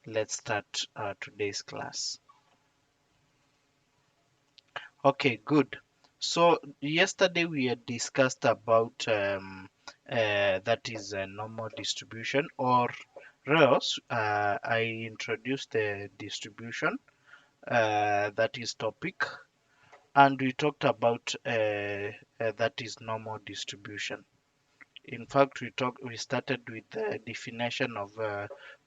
let's start today's class. Okay, good. So yesterday we had discussed about that is a normal distribution, or else I introduced the distribution that is topic, and we talked about that is normal distribution. In fact, we started with the definition of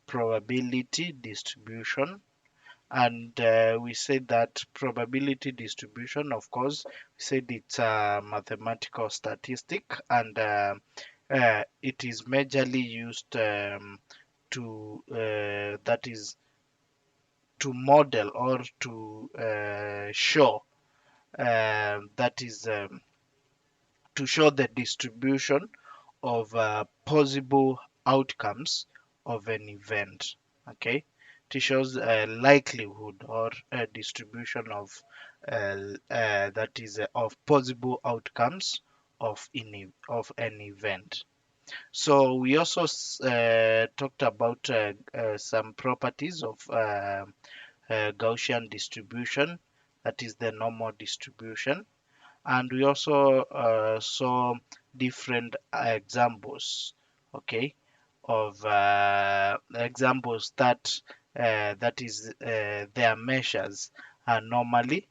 probability distribution, and we said that probability distribution, of course, we said it's a mathematical statistic, and it is majorly used to that is to model or to show that is to show the distribution of possible outcomes of an event. Okay, it shows a likelihood or a distribution of that is of possible outcomes of an event. So we also talked about some properties of Gaussian distribution, that is the normal distribution, and we also saw different examples, okay, of examples that is their measures are normally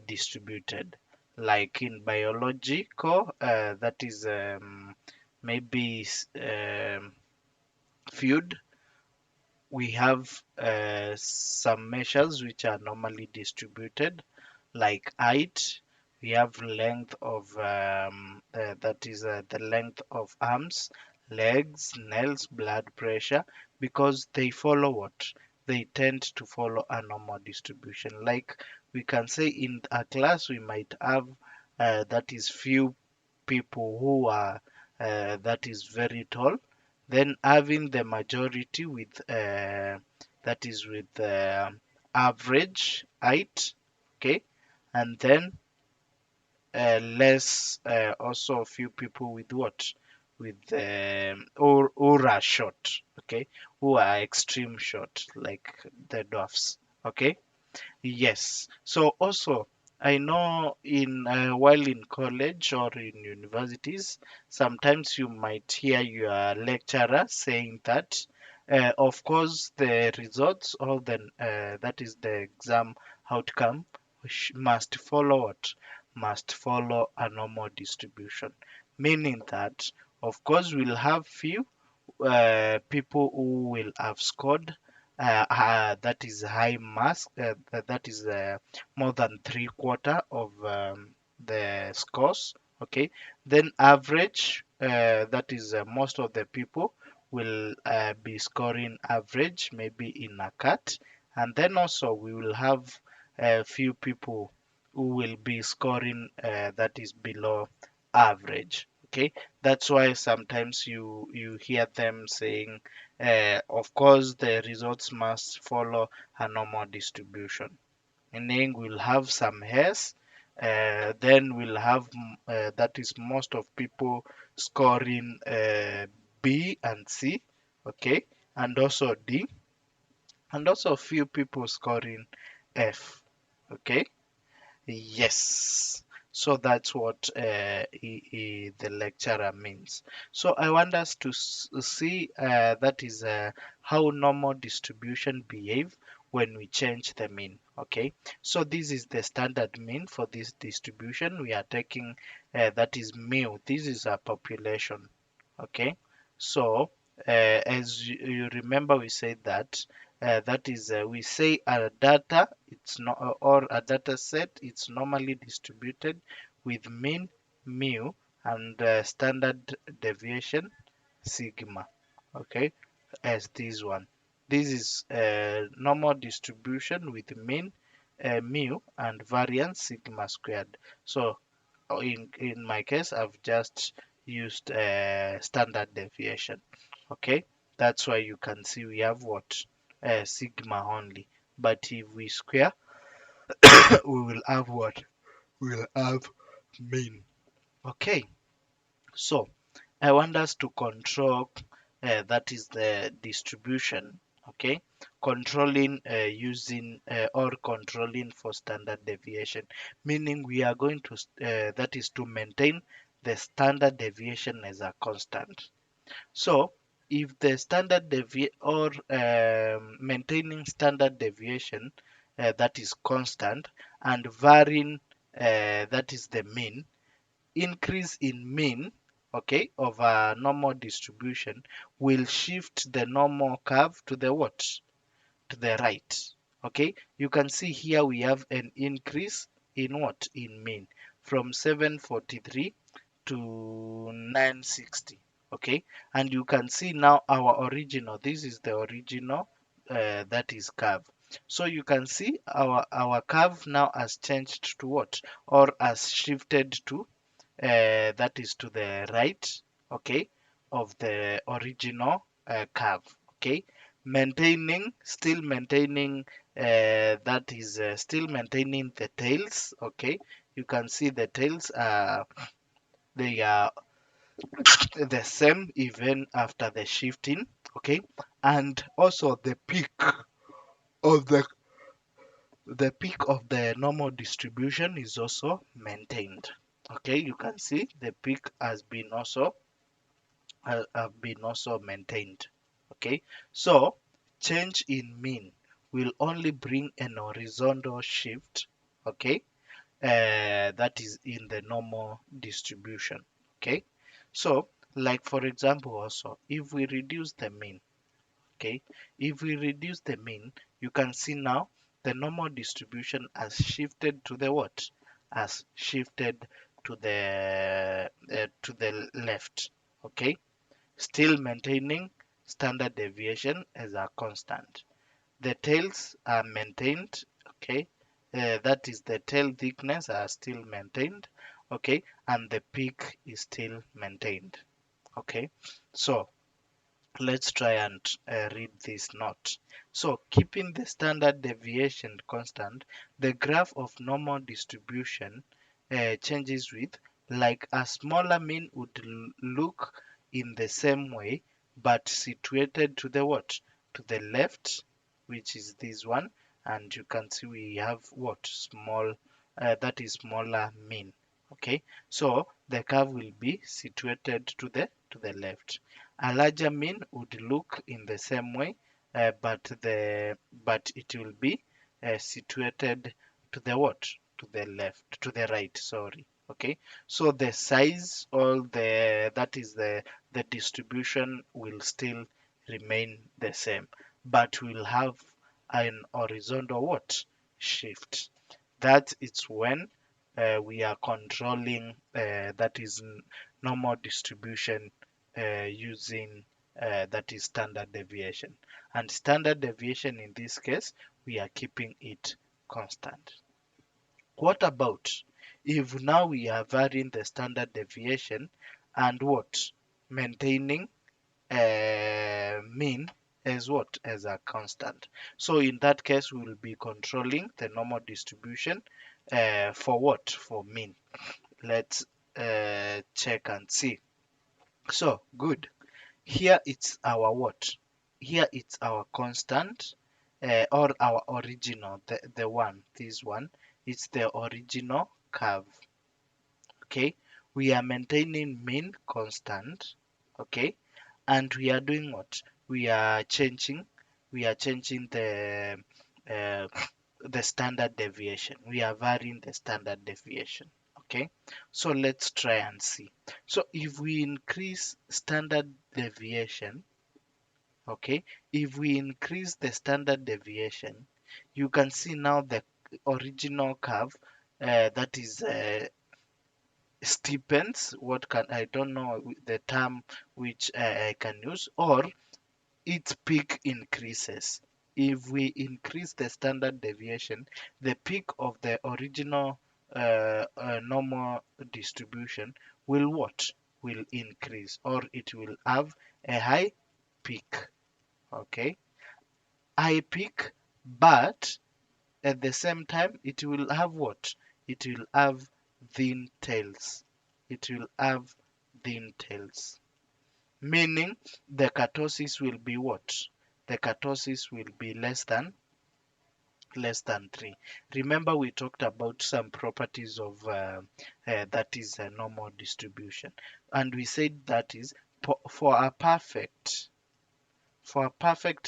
distributed, like in biological, that is maybe food. We have some measures which are normally distributed, like height. We have length of that is the length of arms, legs, nails, blood pressure, because they follow what? They tend to follow a normal distribution. Like we can say in a class we might have that is few people who are that is very tall, then having the majority with that is with average height, okay, and then less also a few people with what, with or are short, okay, who are extreme short, like the dwarfs, okay. Yes. So also, I know in while in college or in universities, sometimes you might hear your lecturer saying that, of course, the results or the that is the exam outcome must follow what? Must follow a normal distribution, meaning that, of course, we'll have few people who will have scored that is high mass, that is more than three-quarter of the scores. Okay, then average, that is most of the people will be scoring average, maybe in a cut, and then also we will have a few people who will be scoring that is below average. Okay, that's why sometimes you hear them saying, of course, the results must follow a normal distribution. Meaning we'll have some hairs, then we'll have that is most of people scoring B and C, okay, and also D, and also a few people scoring F, okay. Yes. So that's what the lecturer means. So I want us to see that is how normal distribution behave when we change the mean. Okay. So this is the standard mean for this distribution. We are taking that is mu. This is a population. Okay. So as you remember, we said that that is we say a data, it's not, or a data set, it's normally distributed with mean mu and standard deviation sigma, okay, as this one. This is normal distribution with mean mu and variance sigma squared. So in my case, I've just used standard deviation. Okay, that's why you can see we have what, sigma only. But if we square, we will have what? We will have mean. Okay, so I want us to control that is the distribution. Okay, controlling using or controlling for standard deviation, meaning we are going to that is to maintain the standard deviation as a constant. So if the standard deviation or maintaining standard deviation that is constant and varying that is the mean, increase in mean, okay, of a normal distribution will shift the normal curve to the what? To the right. Okay, you can see here we have an increase in what? In mean from 743 to 960. Okay, and you can see now our original, this is the original that is curve. So you can see our curve now has changed to what? Or has shifted to that is to the right, okay, of the original curve. Okay, maintaining, still maintaining that is still maintaining the tails. Okay, you can see the tails are, they are the same even after the shifting. Okay, and also of the the peak of the normal distribution is also maintained. Okay, you can see the peak has been also have been also maintained. Okay, so change in mean will only bring an horizontal shift. Okay, that is in the normal distribution. Okay, so like for example also if we reduce the mean, okay, if we reduce the mean, you can see now the normal distribution has shifted to the what? Has shifted to the left. Okay, still maintaining standard deviation as a constant. The tails are maintained. Okay, that is the tail thickness are still maintained. Okay, and the peak is still maintained. Okay, so let's try and read this note. So, keeping the standard deviation constant, the graph of normal distribution changes with, like a smaller mean would look in the same way, but situated to the what? To the left, which is this one, and you can see we have what? Small, that is smaller mean. Okay, so the curve will be situated to the left. A larger mean would look in the same way, but it will be situated to the what? To the left, to the right. Sorry. Okay. So the size or the that is the distribution will still remain the same, but we'll have an horizontal what? Shift. That is when we are controlling that is normal distribution using that is standard deviation. And standard deviation in this case, we are keeping it constant. What about if now we are varying the standard deviation and what? Maintaining mean as what? As a constant. So in that case, we will be controlling the normal distribution for what? For mean. Let's check and see. So good. Here it's our what? Here it's our constant or our original, the one, this one. It's the original curve. Okay, we are maintaining mean constant. Okay, and we are doing what? We are changing uh, the standard deviation. We are varying the standard deviation. Okay, so let's try and see. So if we increase standard deviation, okay, if we increase the standard deviation, you can see now the original curve that is steepens. What can, I don't know the term which I can use, or its peak increases. If we increase the standard deviation, the peak of the original normal distribution will what? Will increase, or it will have a high peak. Okay, high peak, but at the same time, it will have what? It will have thin tails. It will have thin tails. Meaning the kurtosis will be what? the kurtosis will be less than 3. Remember we talked about some properties of that is a normal distribution, and we said that is for a perfect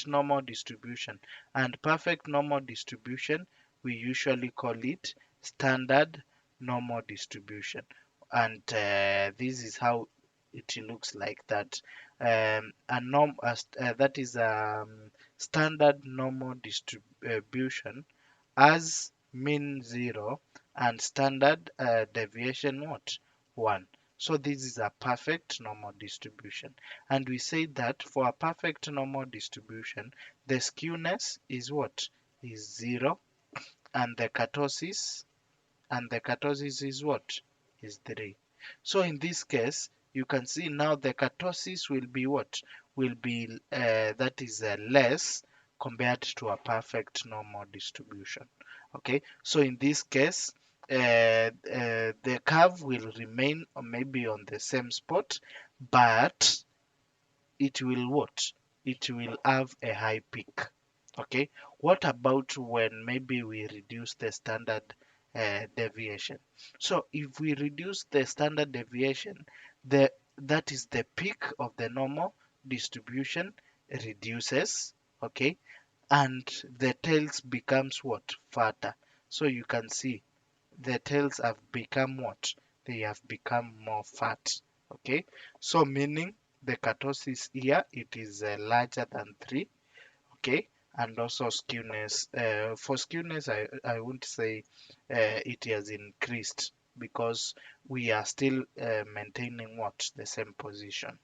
normal distribution, and perfect normal distribution we usually call it standard normal distribution, and this is how it looks like that. A norm that is standard normal distribution as mean 0 and standard deviation what 1. So this is a perfect normal distribution, and we say that for a perfect normal distribution the skewness is what is 0, and the kurtosis is what is 3. So in this case you can see now the kurtosis will be what will be that is less compared to a perfect normal distribution. Okay, so in this case the curve will remain maybe on the same spot, but it will what it will have a high peak. Okay, what about when maybe we reduce the standard deviation? So if we reduce the standard deviation, the that is the peak of the normal distribution reduces. Okay, and the tails becomes what fatter. So you can see the tails have become what they have become more fat. Okay, so meaning the kurtosis here it is larger than 3. Okay, and also skewness, for skewness I won't say it has increased, because we are still maintaining what the same position.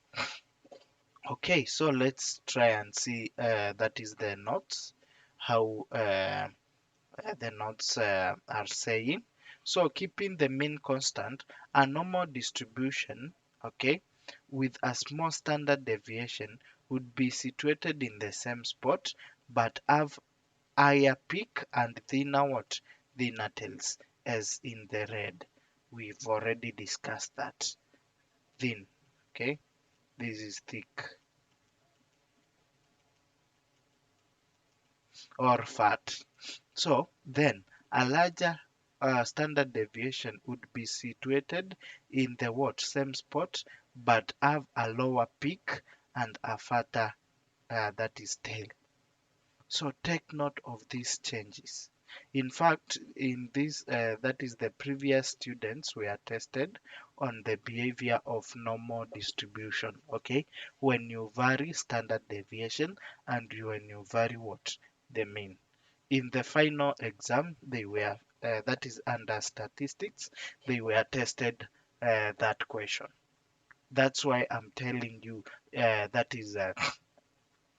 Okay, so let's try and see that is the notes, how the notes are saying. So keeping the mean constant, a normal distribution, okay, with a small standard deviation would be situated in the same spot but have higher peak and thinner what? Thinner tails, as in the red. We've already discussed that. Thin, okay? This is thick or fat. So then a larger standard deviation would be situated in the what? Same spot but have a lower peak and a fatter that is tail. So take note of these changes. In fact, in this, that is the previous students were tested on the behavior of normal distribution. Okay, when you vary standard deviation and when you vary what the mean. In the final exam, they were that is under statistics. They were tested that question. That's why I'm telling you that is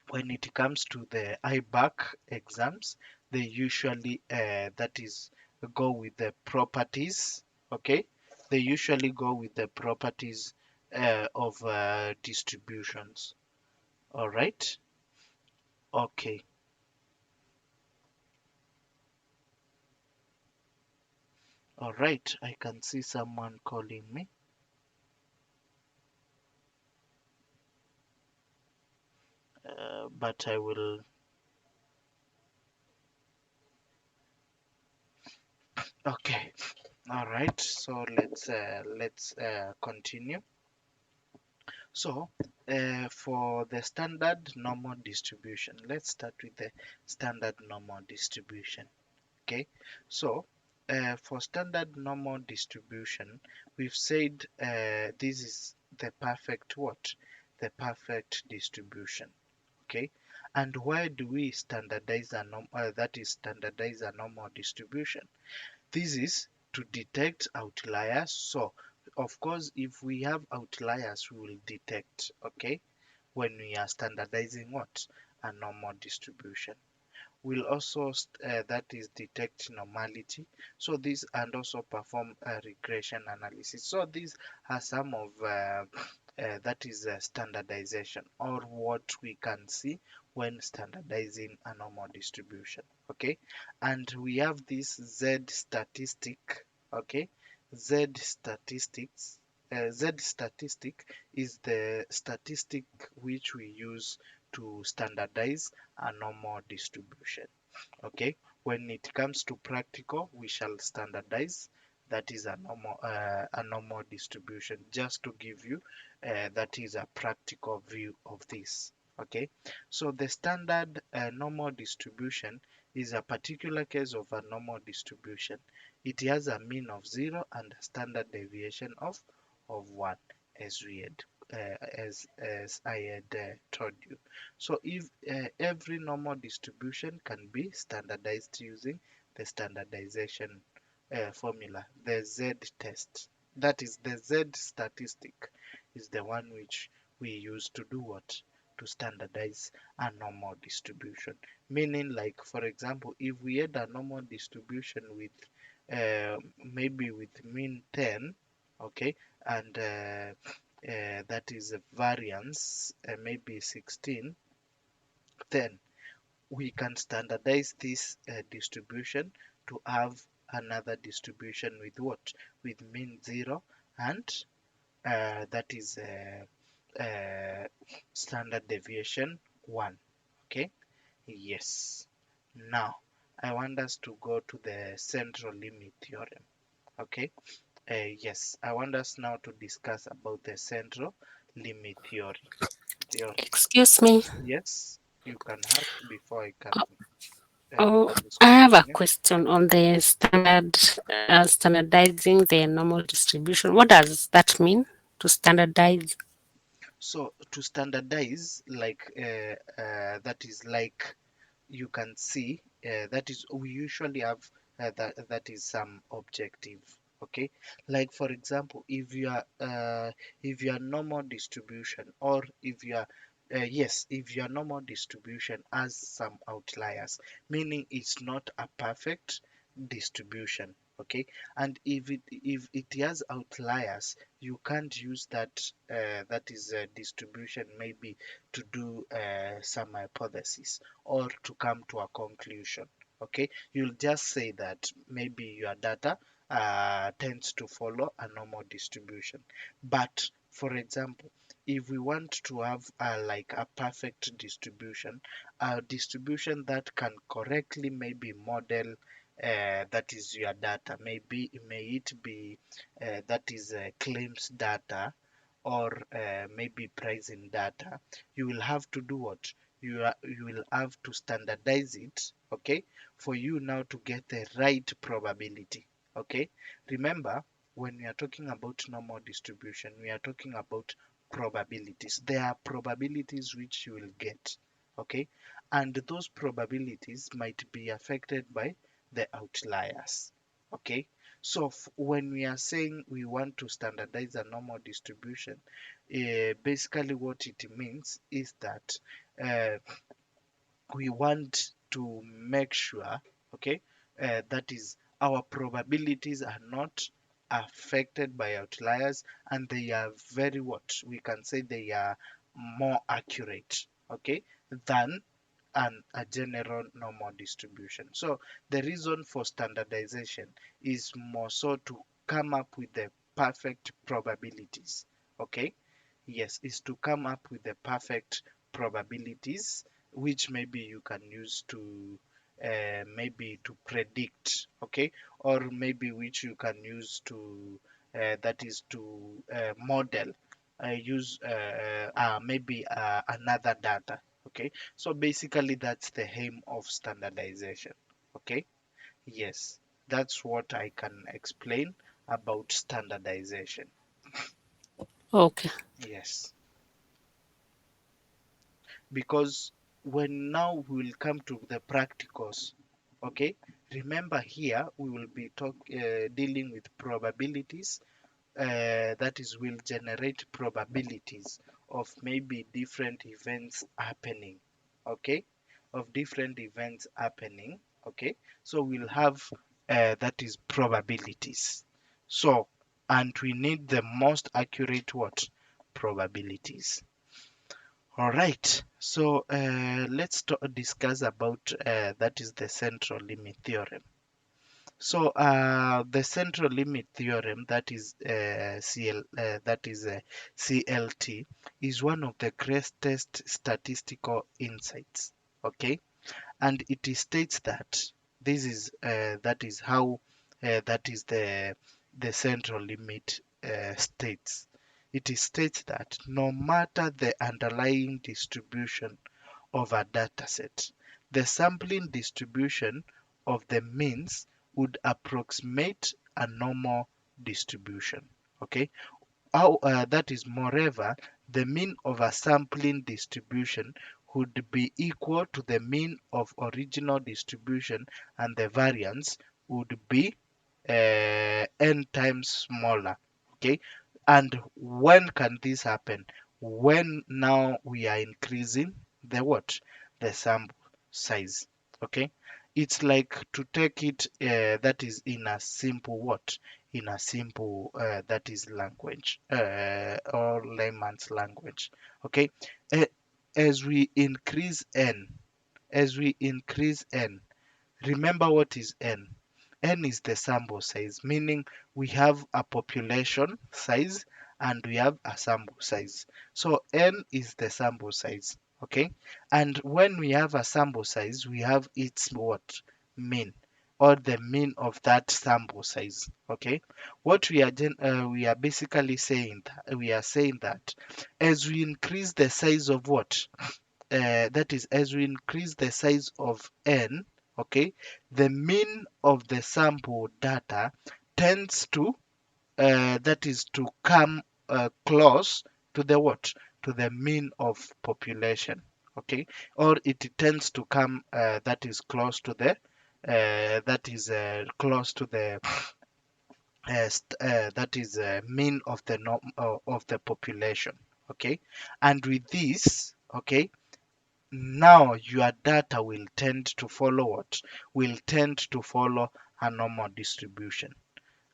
when it comes to the IBAC exams, they usually that is go with the properties. Okay, they usually go with the properties of distributions. All right. Okay. All right. I can see someone calling me, but I will. Okay. All right. So let's continue. So, for the standard normal distribution, let's start with the standard normal distribution. Okay, so for standard normal distribution, we've said this is the perfect what? The perfect distribution. Okay, and why do we standardize a that is standardize a normal distribution? This is to detect outliers. So, of course, if we have outliers, we will detect, okay, when we are standardizing what? A normal distribution. We'll also that is detect normality. So this and also perform a regression analysis. So these are some of that is standardization, or what we can see when standardizing a normal distribution. Okay, and we have this z statistic. Okay, z statistics. Z statistic is the statistic which we use to standardize a normal distribution. Okay, when it comes to practical, we shall standardize, that is a normal distribution, just to give you that is a practical view of this. Okay, so the standard normal distribution is a particular case of a normal distribution. It has a mean of 0 and a standard deviation of 1, as we had as I had told you. So if every normal distribution can be standardized using the standardization formula, the Z test. That is the Z statistic is the one which we use to do what? To standardize a normal distribution. Meaning, like for example, if we had a normal distribution with maybe with mean 10, okay, and that is a variance maybe 16, then we can standardize this distribution to have another distribution with what? With mean 0 and that is standard deviation 1. Okay, yes. Now I want us to go to the central limit theorem. Okay, yes, I want us now to discuss about the central limit theorem. Excuse me. Yes, you can ask before I can Oh, just I have a continue. question on the standardizing the normal distribution. What does that mean to standardize? So to standardize, like that is like you can see that is we usually have that is some objective. Okay, like for example, if your normal distribution, or if your yes, if your normal distribution has some outliers, meaning it's not a perfect distribution. Okay, and if it has outliers, you can't use that is a distribution maybe to do some hypothesis or to come to a conclusion. Okay, you'll just say that maybe your data tends to follow a normal distribution. But for example, if we want to have like a perfect distribution, a distribution that can correctly maybe model that is your data, maybe may it be that is claims data, or maybe pricing data, you will have to do what? You will have to standardize it, okay, for you now to get the right probability. Okay, remember, when we are talking about normal distribution, we are talking about probabilities. There are probabilities which you will get, okay, and those probabilities might be affected by the outliers. Okay, so when we are saying we want to standardize a normal distribution, basically what it means is that uh, we want to make sure, okay, that is our probabilities are not affected by outliers, and they are very what we can say they are more accurate, okay, than a general normal distribution. So the reason for standardization is more so to come up with the perfect probabilities. Okay, yes, is to come up with the perfect probabilities, which maybe you can use to maybe to predict, okay, or maybe which you can use to that is to model, use maybe another data. Okay, so basically that's the aim of standardization. Okay, yes, that's what I can explain about standardization. Okay. Yes, because when now we will come to the practicals. Okay, remember here we will be dealing with probabilities, that is will generate probabilities of maybe different events happening. Okay, of different events happening. Okay, so we'll have that is probabilities. So, and we need the most accurate what? Probabilities. All right, so let's discuss about that is the central limit theorem. The central limit theorem, that is CLT, is one of the greatest statistical insights. Okay, and it states that this is that is how that is the central limit states. It states that no matter the underlying distribution of a dataset, the sampling distribution of the means would approximate a normal distribution. Okay, that is, moreover, the mean of a sampling distribution would be equal to the mean of original distribution, and the variance would be n times smaller. Okay, and when can this happen? When now we are increasing the what? The sample size. Okay, it's like, to take it that is in a simple what? In a simple that is language, or layman's language. Okay, uh, as we increase n, remember what is n? N is the sample size, meaning we have a population size and we have a sample size. So n is the sample size, okay? And when we have a sample size, we have its what? Mean, or the mean of that sample size, okay? What we are basically saying that as we increase the size of what? That is, as we increase the size of n, okay, the mean of the sample data tends to that is to come close to the what? To the mean of population, okay, or it tends to come that is close to the close to the that is mean of the of the population, okay. And with this, okay, now your data will tend to follow what? Will tend to follow a normal distribution.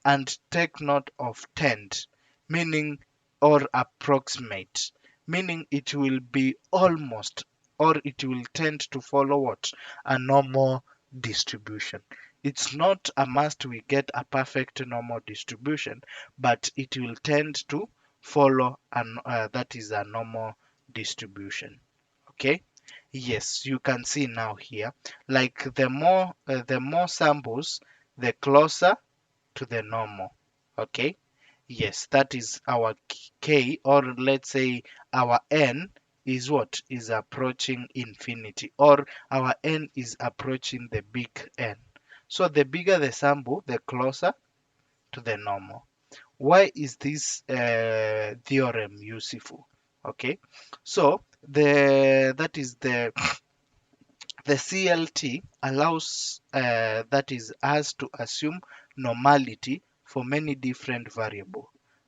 And take note of tend, meaning, or approximate, meaning it will be almost, or it will tend to follow what? A normal distribution. It's not a must we get a perfect normal distribution, but it will tend to follow that is a normal distribution. Okay, yes, you can see now here, like the more samples, the closer to the normal. Okay, yes, that is our k, or let's say our n is what? Is approaching infinity, or our n is approaching the big N. So the bigger the sample, the closer to the normal. Why is this theorem useful? Okay, so the that is the CLT allows that is us to assume normality for many different variables.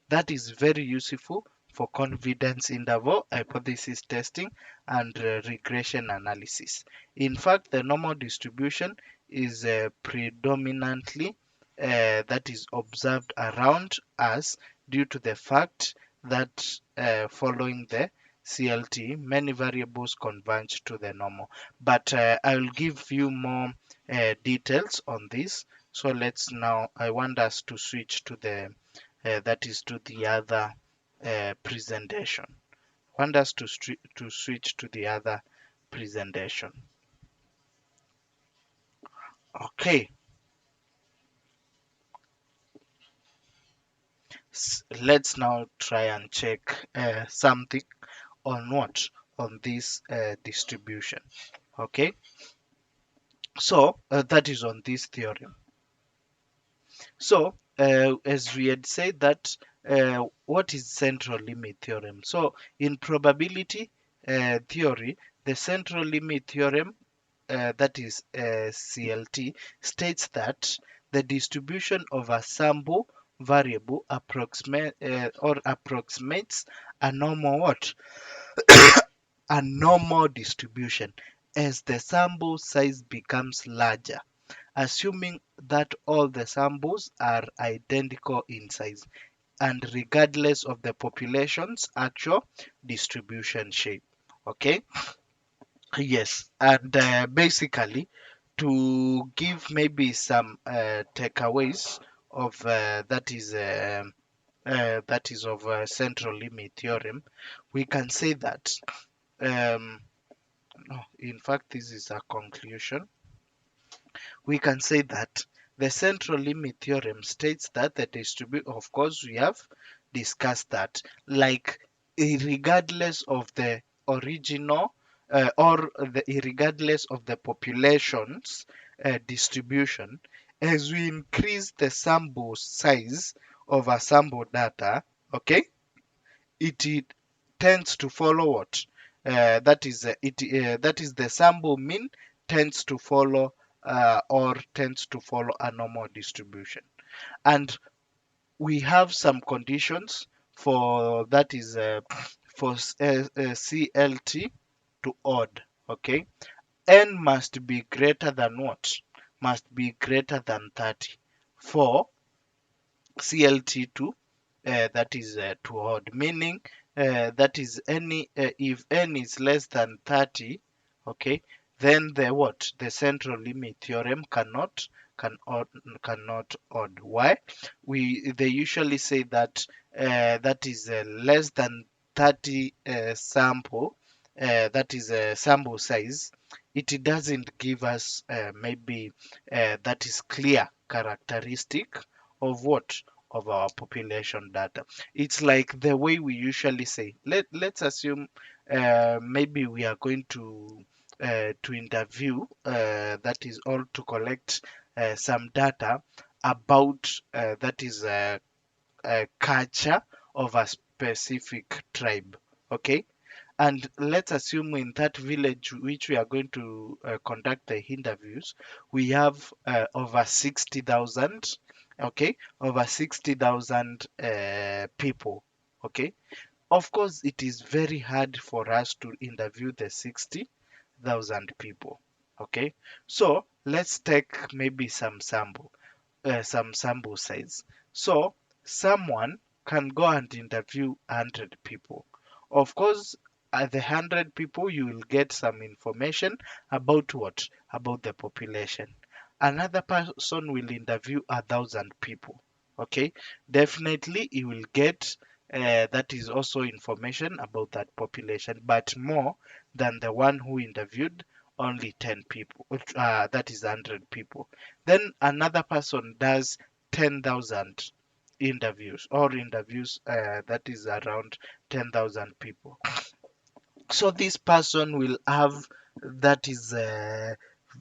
That is very useful for confidence interval hypothesis testing and regression analysis. In fact, the normal distribution is predominantly that is observed around us, due to the fact that following the CLT, many variables converge to the normal. But I will give you more details on this. So let's now, I want us to switch to the that is to the other presentation. I want us to switch to the other presentation. Okay, let's now try and check something on what? On this distribution. Okay, so that is on this theorem. So, as we had said that, what is central limit theorem? So, in probability theory, the central limit theorem, that is CLT, states that the distribution of a sample variable approximates a normal what? A normal distribution as the sample size becomes larger, assuming that all the samples are identical in size and regardless of the population's actual distribution shape. Okay, yes, and basically To give maybe some takeaways of that is of central limit theorem, we can say that no, in fact this is a conclusion. We can say that the central limit theorem states that the distribution, of course, we have discussed that, like regardless of the original regardless of the population's distribution, as we increase the sample size of a sample data, okay, it tends to follow what? That is the sample mean tends to follow or tends to follow a normal distribution. And we have some conditions for that is for CLT to odd. Okay, n must be greater than what? Must be greater than 30 for CLT to that is to odd, meaning that is any if n is less than 30, okay, then the what? The central limit theorem can odd, cannot odd. Why? They usually say that that is less than 30 sample, that is a sample size. It doesn't give us maybe that is clear characteristic of what? Of our population data. It's like the way we usually say, let's assume maybe we are going to interview that is all to collect some data about that is a culture of a specific tribe. Okay, and let's assume in that village which we are going to conduct the interviews, we have over 60,000, okay, over 60,000 people, okay. Of course, it is very hard for us to interview the 60,000 people, okay. So let's take maybe some sample size. So someone can go and interview 100 people. Of course, at the 100 people, you will get some information about what? About the population. Another person will interview 1,000 people. Okay, definitely he will get that is also information about that population, but more than the one who interviewed only 10 people. That is 100 people. Then another person does 10,000 interviews or interviews that is around 10,000 people. So this person will have that is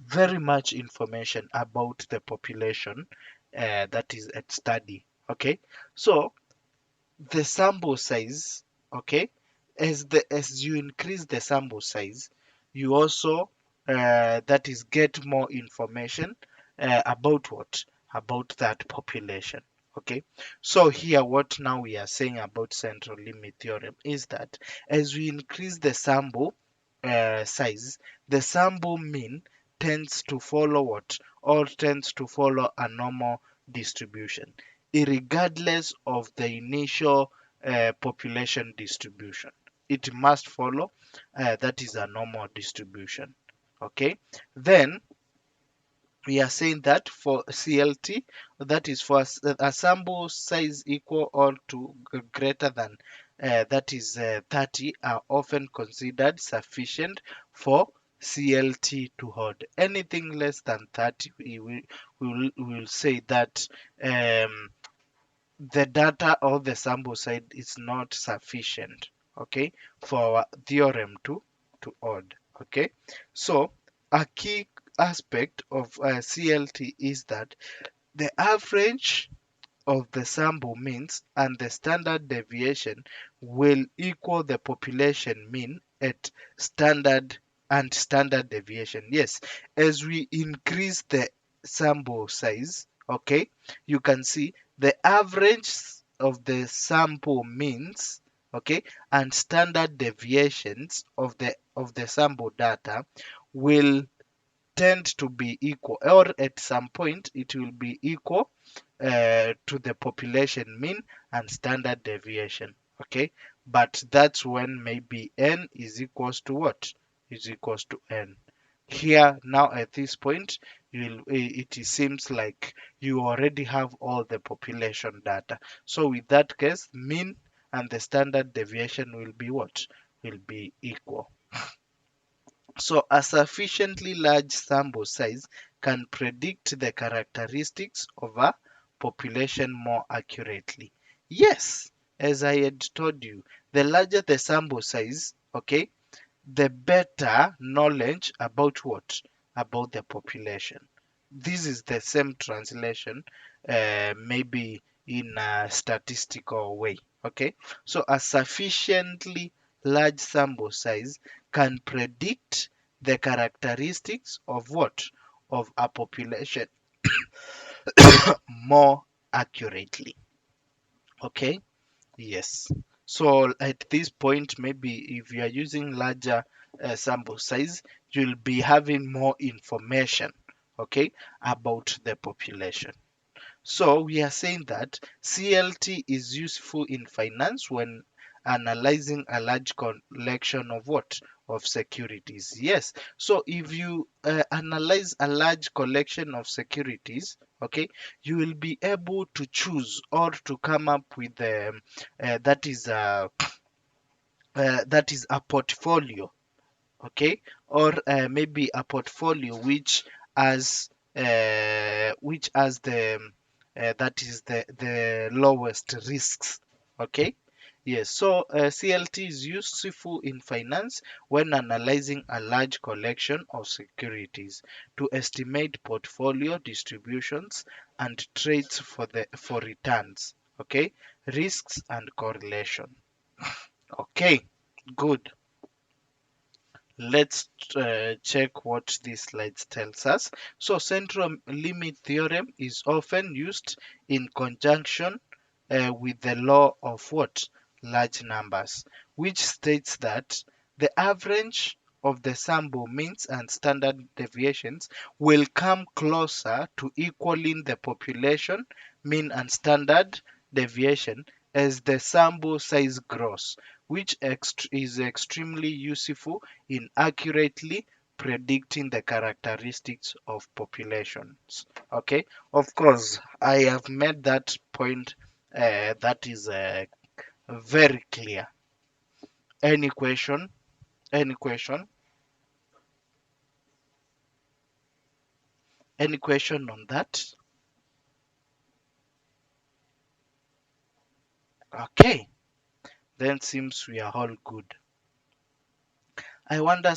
very much information about the population that is at study. Okay, so the sample size, okay, as you increase the sample size, you also that is get more information about what? About that population. Okay, so here what now we are saying about central limit theorem is that as we increase the sample size, the sample mean tends to follow what? Or tends to follow a normal distribution irregardless of the initial population distribution. It must follow that is a normal distribution. Okay, then we are saying that for CLT, that is for a sample size equal or to greater than that is 30 are often considered sufficient for CLT to hold. Anything less than 30, we will say that the data or the sample size is not sufficient, okay, for our theorem to hold. Okay, so a key aspect of CLT is that the average of the sample means and the standard deviation will equal the population mean at standard and standard deviation. Yes, as we increase the sample size, okay, you can see the average of the sample means, okay, and standard deviations of the sample data will tend to be equal, or at some point it will be equal to the population mean and standard deviation. Okay, but that's when maybe n is equals to what? Is equals to n. Here now at this point, it seems like you already have all the population data. So with that case, mean and the standard deviation will be what? Will be equal. So a sufficiently large sample size can predict the characteristics of a population more accurately. Yes, as I had told you, the larger the sample size, okay, the better knowledge about what? About the population. This is the same translation, maybe in a statistical way. Okay, so a sufficiently large sample size can predict the characteristics of what? Of a population more accurately. Okay, yes. So at this point, maybe if you are using larger sample size, you'll be having more information, okay, about the population. So we are saying that CLT is useful in finance when analyzing a large collection of what? Of securities. Yes. So if you analyze a large collection of securities, okay, you will be able to choose or to come up with that is a that is a portfolio, okay, or maybe a portfolio which has the that is the lowest risks, okay. Yes, so CLT is useful in finance when analyzing a large collection of securities to estimate portfolio distributions and traits for returns, okay, risks and correlation. Okay, good. Let's check what this slide tells us. So central limit theorem is often used in conjunction with the law of what? Large numbers, which states that the average of the sample means and standard deviations will come closer to equaling the population mean and standard deviation as the sample size grows, which is extremely useful in accurately predicting the characteristics of populations. Okay, of course, I have made that point that is very clear. Any question? Any question? Any question on that? Okay, then seems we are all good. I wonder,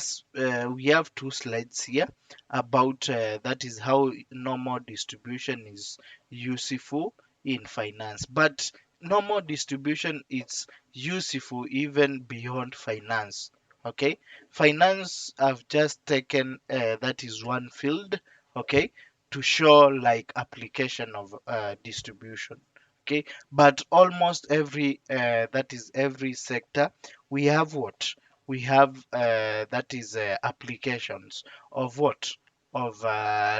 we have two slides here about that is how normal distribution is useful in finance. But normal distribution is useful even beyond finance. Okay, finance have just taken that is one field. Okay, to show like application of distribution. Okay, but almost every that is every sector we have what? We have that is applications of what? Of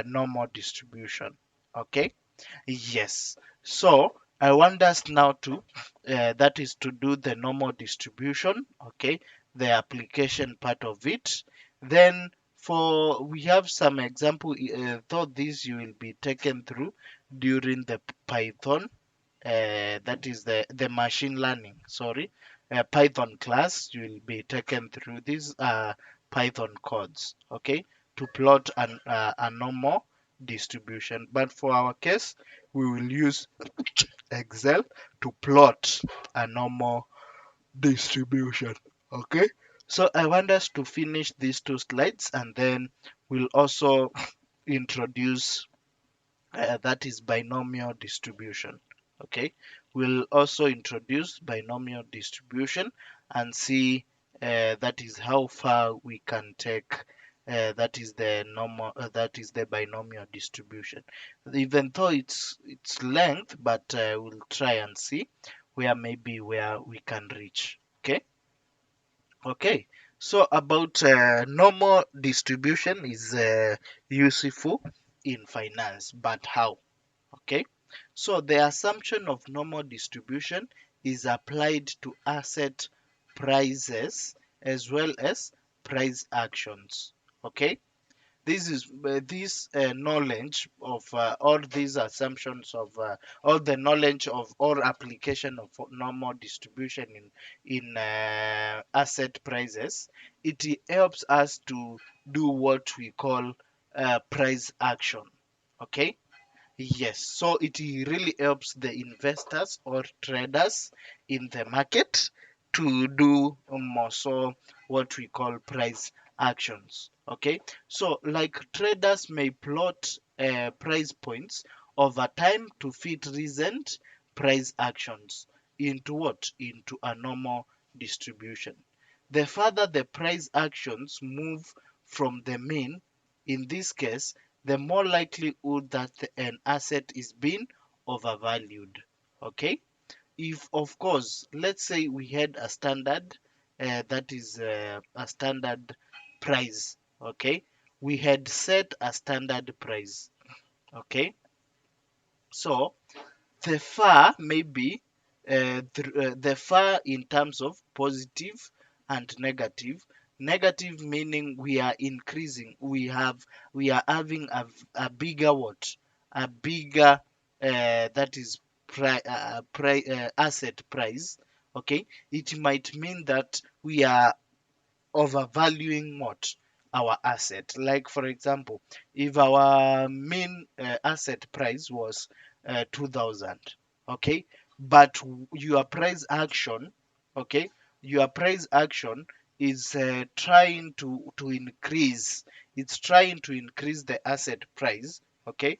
normal distribution. Okay, yes. So I want us now to that is to do the normal distribution. Okay, the application part of it. Then for we have some example, though this you will be taken through during the Python, that is the machine learning, sorry, Python class. You will be taken through these Python codes, okay, to plot a normal distribution. But for our case, we will use Excel to plot a normal distribution, okay. So I want us to finish these two slides, and then we'll also introduce that is binomial distribution. Okay, we'll also introduce binomial distribution and see that is how far we can take that is the normal that is the binomial distribution, even though it's length, but we'll try and see where maybe where we can reach. Okay, okay. So about normal distribution is useful in finance, but how? Okay, so the assumption of normal distribution is applied to asset prices as well as price actions. Okay, This knowledge of all these assumptions of all the knowledge of or application of normal distribution in asset prices. It helps us to do what we call price action. Okay. Yes, so it really helps the investors or traders in the market to do more so what we call price actions. Okay, so like traders may plot price points over time to fit recent price actions into what? Into a normal distribution. The further the price actions move from the mean, in this case, the more likelihood that an asset is being overvalued. Okay, if of course, let's say we had a standard, that is a standard price. Okay, we had set a standard price. Okay, so the far maybe the far in terms of positive and negative. Negative meaning we are increasing, we are having a bigger what, a bigger that is asset price. Okay, it might mean that we are overvaluing what, our asset. Like for example, if our main asset price was 2000, okay, but your price action, okay, your price action is trying to increase, it's trying to increase the asset price, okay,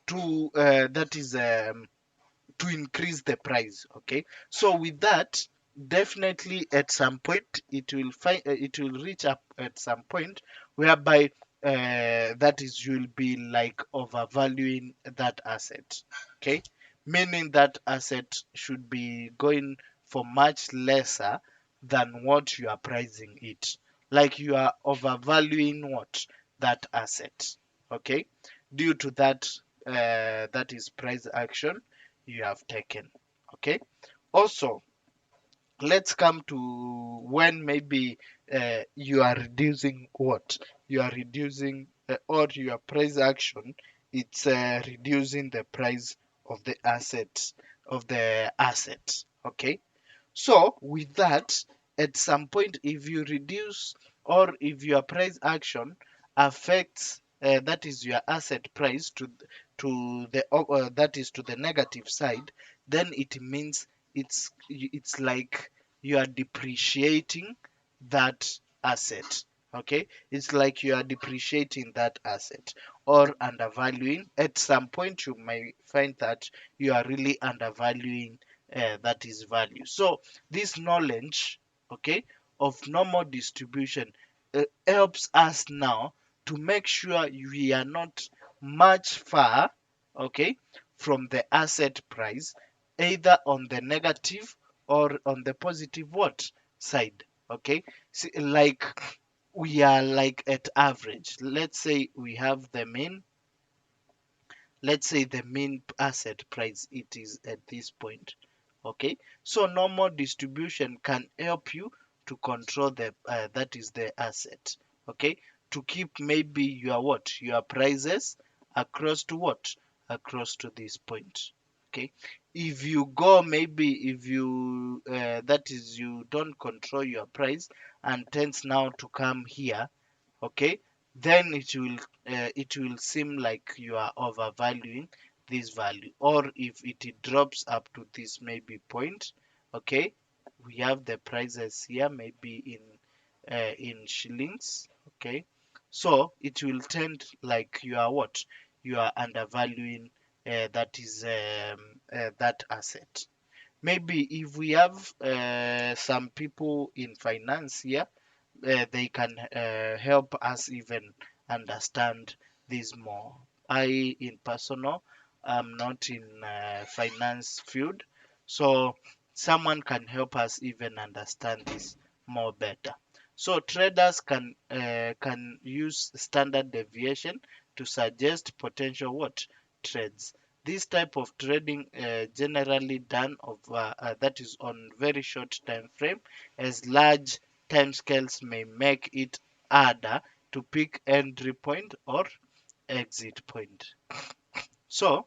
to that is to increase the price. Okay, so with that, definitely at some point it will find it will reach up at some point whereby that is, you'll be like overvaluing that asset. Okay, meaning that asset should be going for much lesser than what you are pricing it, like you are overvaluing what, that asset. Okay, due to that that is price action you have taken. Okay, also let's come to when maybe you are reducing what, you are reducing or your price action, it's reducing the price of the asset. Okay, so with that, at some point, if you reduce or if your price action affects that is your asset price to the that is to the negative side, then it means it's like you are depreciating that asset. Okay, it's like you are depreciating that asset or undervaluing. At some point, you may find that you are really undervaluing that is value. So this knowledge, okay, of normal distribution helps us now to make sure we are not much far, okay, from the asset price, either on the negative or on the positive what side. Okay, see, like we are like at average. Let's say we have the mean, let's say the mean asset price, it is at this point. Okay, so normal distribution can help you to control the that is the asset. Okay, to keep maybe your what, your prices across to what, across to this point. Okay, if you go maybe, if you that is, you don't control your price and tends now to come here, okay, then it will seem like you are overvaluing this value. Or if it drops up to this maybe point, okay, we have the prices here maybe in shillings. Okay, so it will tend like you are what, you are undervaluing that is that asset. Maybe if we have some people in finance here, they can help us even understand this more. I, in personal, am not in finance field, so someone can help us even understand this more better. So traders can use standard deviation to suggest potential what, trades. This type of trading generally done of that is on very short time frame, as large timescales may make it harder to pick entry point or exit point. So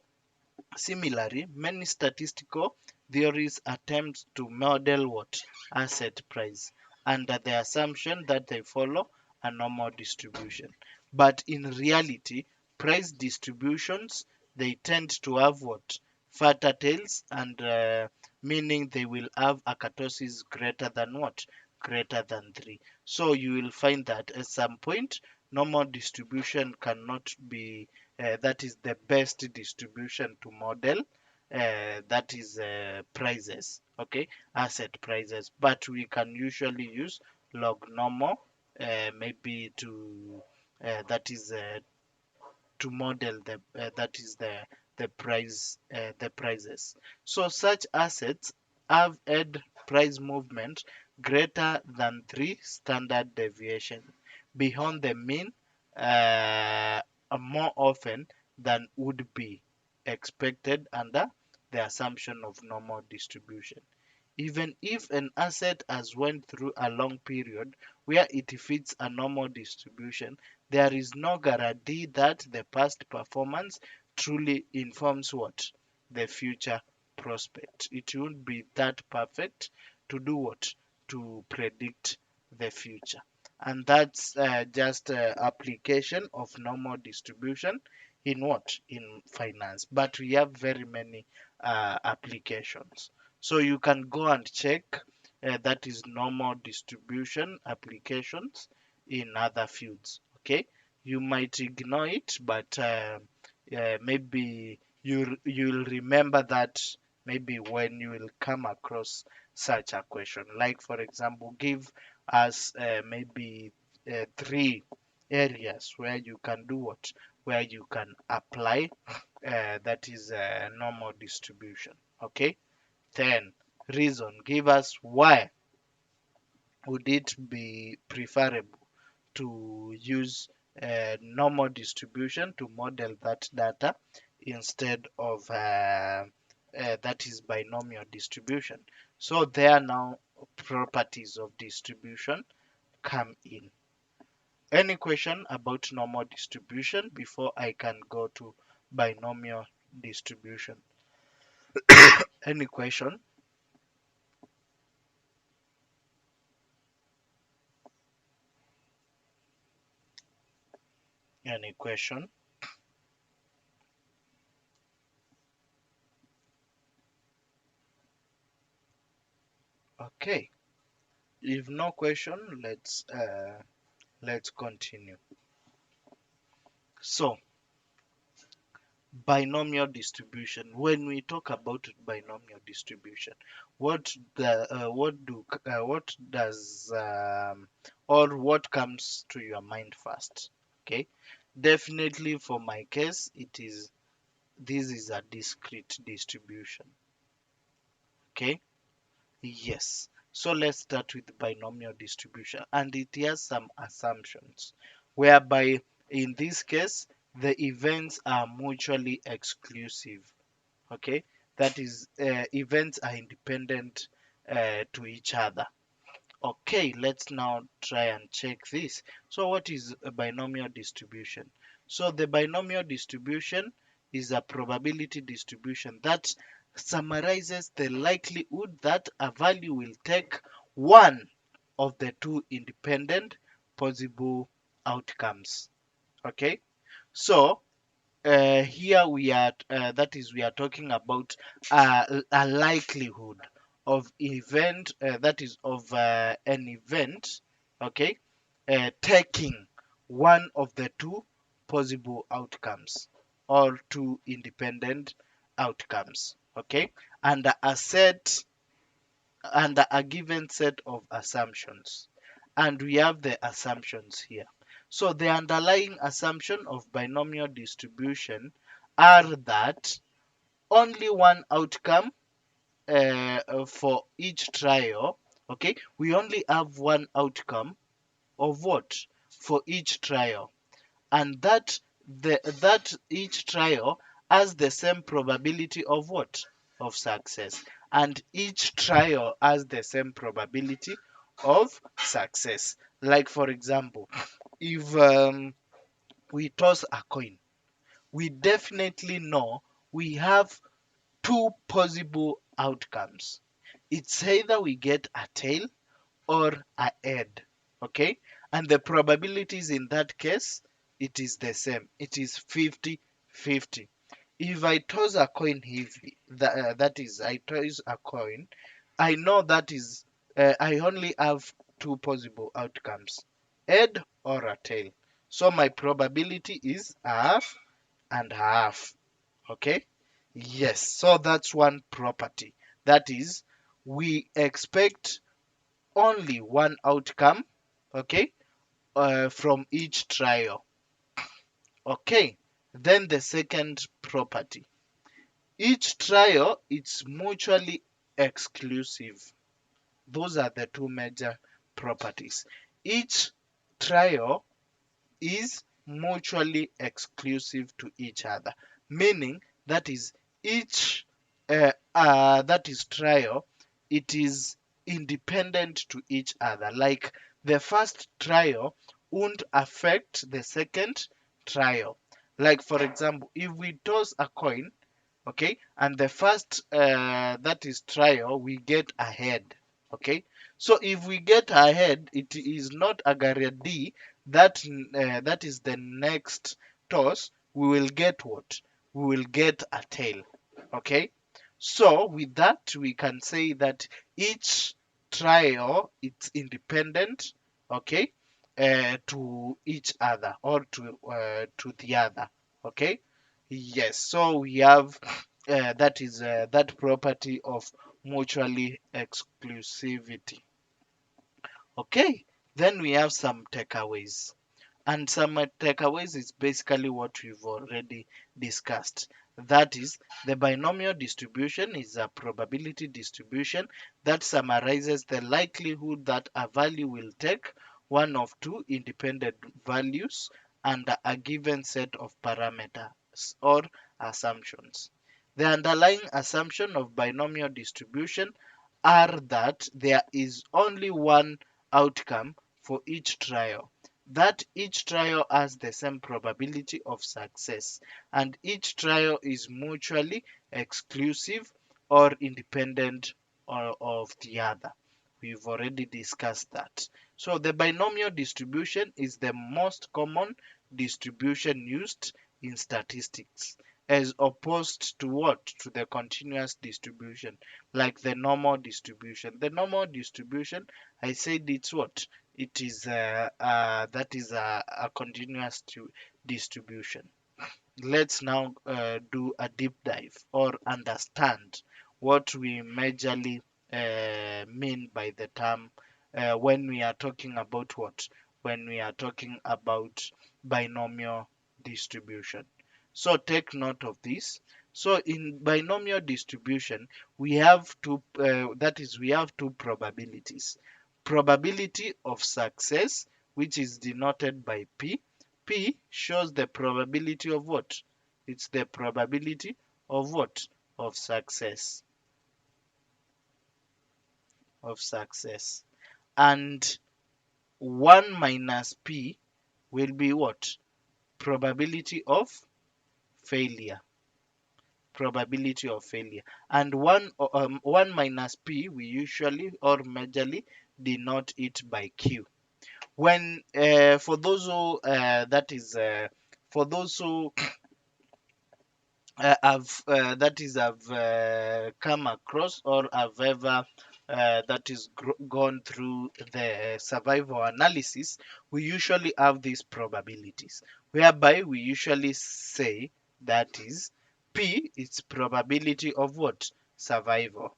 similarly, many statistical theories attempt to model what? Asset price under the assumption that they follow a normal distribution. But in reality, price distributions, they tend to have what? Fatter tails, and meaning they will have a kurtosis greater than what? Greater than 3. So you will find that at some point, normal distribution cannot be that is the best distribution to model, that is prices, okay, asset prices, but we can usually use log normal, maybe to that is to model that is the prices. So such assets have had price movement greater than 3 standard deviation beyond the mean, uh, more often than would be expected under the assumption of normal distribution. Even if an asset has went through a long period where it fits a normal distribution, there is no guarantee that the past performance truly informs what? The future prospect. It won't be that perfect to do what? To predict the future. And that's just application of normal distribution in what? In finance. But we have very many applications. So you can go and check that is normal distribution applications in other fields. Okay, you might ignore it, but maybe you'll remember that maybe when you will come across such a question. Like for example, give us maybe 3 areas where you can do what? Where you can apply that is normal distribution. Okay. Then reason, give us why would it be preferable to use normal distribution to model that data instead of that is binomial distribution. So there now properties of distribution come in. Any question about normal distribution before I can go to binomial distribution? Any question? Any question? Okay. If no question, let's continue. So, binomial distribution. When we talk about binomial distribution, what does or what comes to your mind first? Okay, definitely for my case, it is this is a discrete distribution. Okay, yes. So let's start with binomial distribution, and it has some assumptions, whereby in this case the events are mutually exclusive. Okay, that is, events are independent to each other. Okay, let's now try and check this. So what is a binomial distribution? So the binomial distribution is a probability distribution that summarizes the likelihood that a value will take one of the two independent possible outcomes. Okay, so here we are that is we are talking about a likelihood of event, that is of an event, okay, taking one of the two possible outcomes or two independent outcomes, okay, under a set, under a given set of assumptions. And we have the assumptions here. So the underlying assumption of binomial distribution are that only one outcome for each trial. Okay, we only have one outcome of what? For each trial, and that each trial has the same probability of what? Of success, and each trial has the same probability of success. Like for example, If we toss a coin, we definitely know we have two possible outcomes. It's either we get a tail or a head. Okay, and the probabilities in that case, it is the same. It is 50-50. If I toss a coin heavily, that is, I toss a coin, I know that is, I only have two possible outcomes, head or a tail. So my probability is half and half. Okay, yes, so that's one property. That is, we expect only one outcome, okay, from each trial. Okay, then the second property, each trial is mutually exclusive. Those are the two major properties. Each trial is mutually exclusive to each other, meaning that is each that is trial, it is independent to each other. Like the first trial won't affect the second trial. Like for example, if we toss a coin, okay, and the first that is trial, we get ahead. Okay, so if we get ahead, it is not a guarantee that that is the next toss we will get what, we will get a tail. Okay, so with that we can say that each trial it's independent, okay, to each other or to the other. Okay, yes, so we have that is that property of mutually exclusivity. Okay, then we have some takeaways. And some takeaways is basically what we've already discussed. That is, the binomial distribution is a probability distribution that summarizes the likelihood that a value will take one of two independent values under a given set of parameters or assumptions. The underlying assumption of binomial distribution are that there is only one outcome for each trial, that each trial has the same probability of success, and each trial is mutually exclusive or independent of the other. We've already discussed that. So the binomial distribution is the most common distribution used in statistics, as opposed to what? To the continuous distribution, like the normal distribution. The normal distribution, I said it's what? It is that is a continuous distribution. Let's now do a deep dive or understand what we majorly mean by the term when we are talking about what? When we are talking about binomial distribution. So take note of this. So in binomial distribution, we have two, that is, we have two probabilities. Probability of success, which is denoted by P. P shows the probability of what? It's the probability of what? Of success. Of success. And 1 minus P will be what? Probability of failure. Probability of failure. And 1 minus P, we usually or majorly denote it by Q. When for those who that is for those who have come across or have ever that is gone through the survival analysis, we usually have these probabilities, whereby we usually say that is P is probability of what? Survival.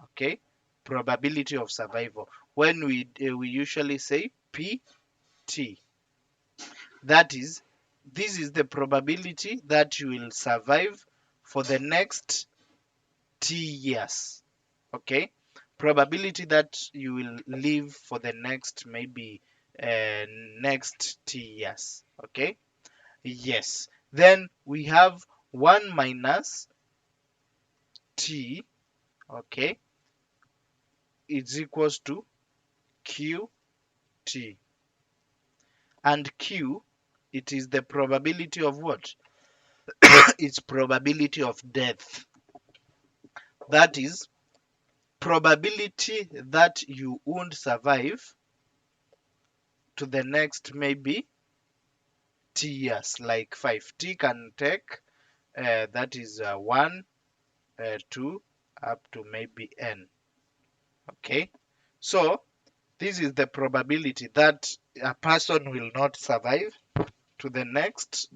Okay, probability of survival. When we usually say PT, that is, this is the probability that you will survive for the next T years. Okay, probability that you will live for the next maybe next T years. Okay, yes. Then we have 1 minus T, okay, is equals to QT. And Q, it is the probability of what? It's probability of death. That is probability that you won't survive to the next maybe t years, like 5. T can take that is 1, 2, up to maybe n. Okay, so this is the probability that a person will not survive to the next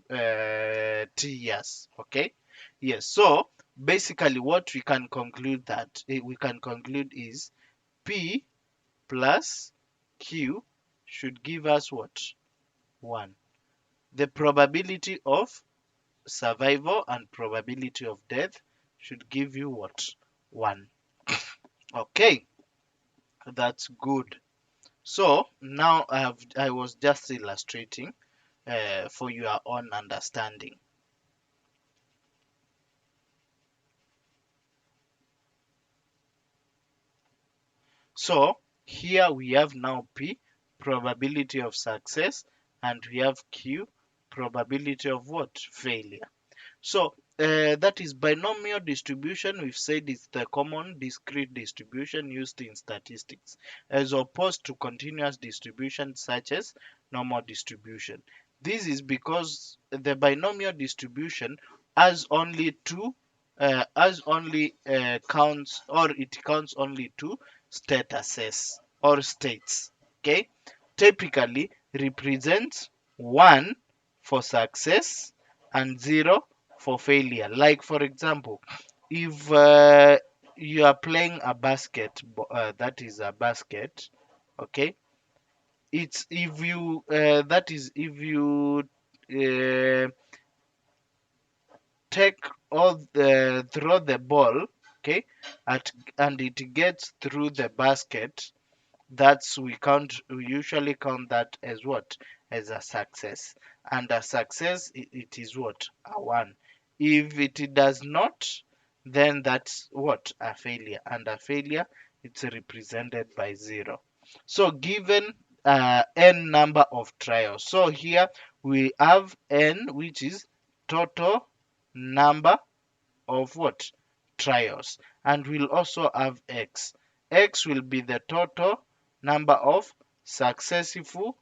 t years. Okay, yes. So basically, what we can conclude is P plus Q should give us what? 1. The probability of survival and probability of death should give you what? 1. Okay, that's good. So now I was just illustrating for your own understanding. So here we have now P, probability of success, and we have Q, probability of what? Failure. So that is binomial distribution. We've said it's the common discrete distribution used in statistics, as opposed to continuous distribution such as normal distribution. This is because the binomial distribution has only counts, or it counts only two statuses or states. Okay, typically represents 1 for success and 0 for failure. Like for example, if you are playing a that is a basket, okay, it's if you that is if you uh, take all the throw the ball, okay, at and it gets through the basket, that's we usually count that as what? As a success. And a success, it is what? A 1. If it does not, then that's what? A failure. And a failure, it's represented by 0. So given n number of trials, so here we have n, which is total number of what? Trials. And we'll also have x. X will be the total number of successful